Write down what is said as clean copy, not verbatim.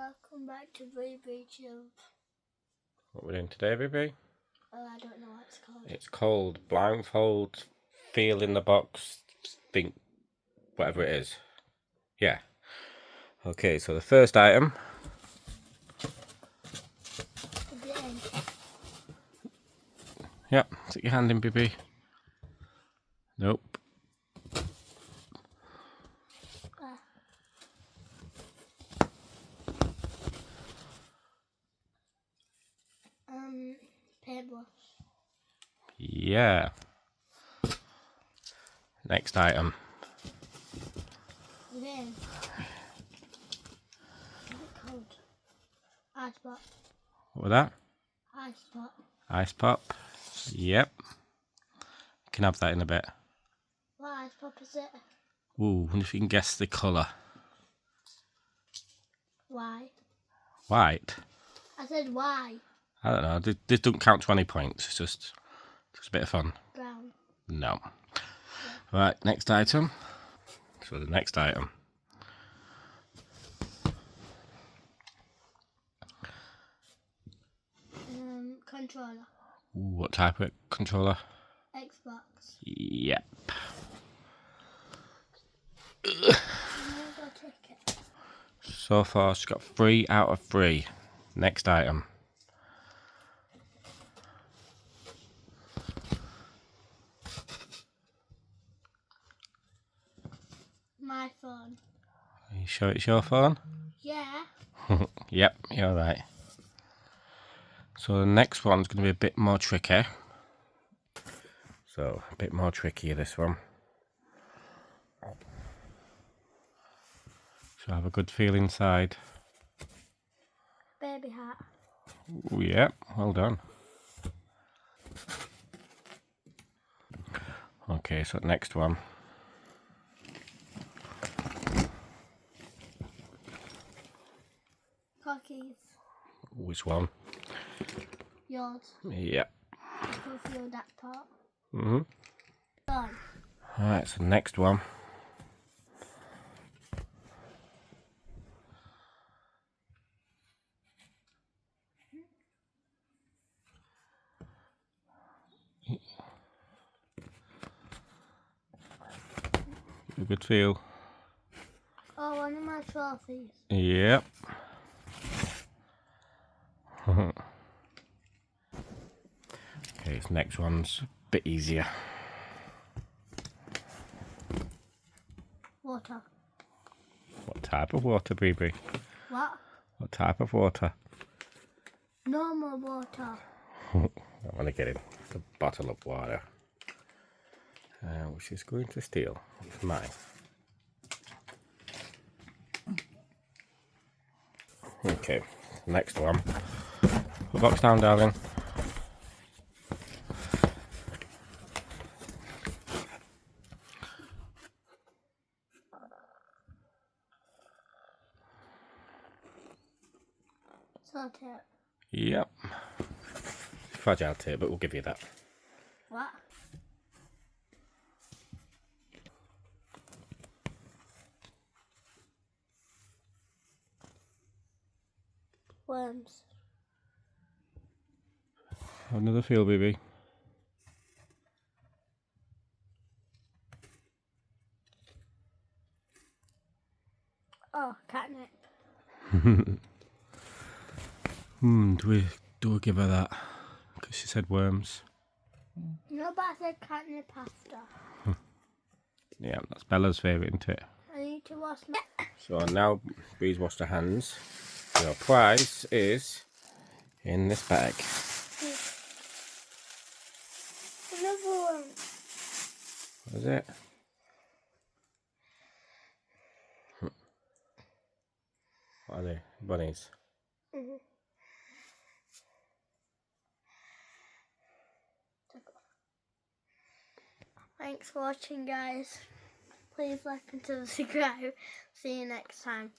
Welcome back to Brie Chilled. What we're doing today, Brie? Oh, I don't know what it's called. It's called blindfold, feel in the box, think, whatever it is. Yeah. Okay, so the first item. Is it in? Yep, stick your hand in, Brie. Nope. Paintbrush. Yeah. Next item. Is it in? What's it called? Ice pop. What was that? Ice pop. Ice pop. Yep. You can have that in a bit. What ice pop is it? Ooh, wonder if you can guess the colour. Why? White. I said why? I don't know. This doesn't count 20 points. It's just a bit of fun. Brown. No. Right, next item. So the next item. Controller. Ooh, what type of controller? Xbox. Yep. So far, she's got 3 out of 3. Next item. My phone. Are you sure it's your phone? Yeah. Yep, you're right. So the next one's going to be a bit more tricky. So, a bit more tricky, this one. So have a good feel inside. Baby hat. Ooh, yep, well done. Okay, so next one. Cookies. Which one? Yours. Yep. Go for your that part. Done. Alright, so next one. A good feel. Oh, one of my trophies. Yep. Okay, this next one's a bit easier. Water. What type of water, Brie? What? What type of water? Normal water. I want to get in the bottle of water, which is going to steal. It's mine. Okay, next one. Put the box down, darling. Salt tape. Yep. Fragile tape, but we'll give you that. What? Worms. Another feel, baby. Oh, catnip. Do we give her that? Because she said worms. No, but I said catnip after. Yeah, that's Bella's favourite, isn't it? I need to wash my... So now Bree's washed her hands. Your prize is in this bag. Another one. What is it? What are they? Bunnies. Thanks for watching, guys. Please like and subscribe. See you next time.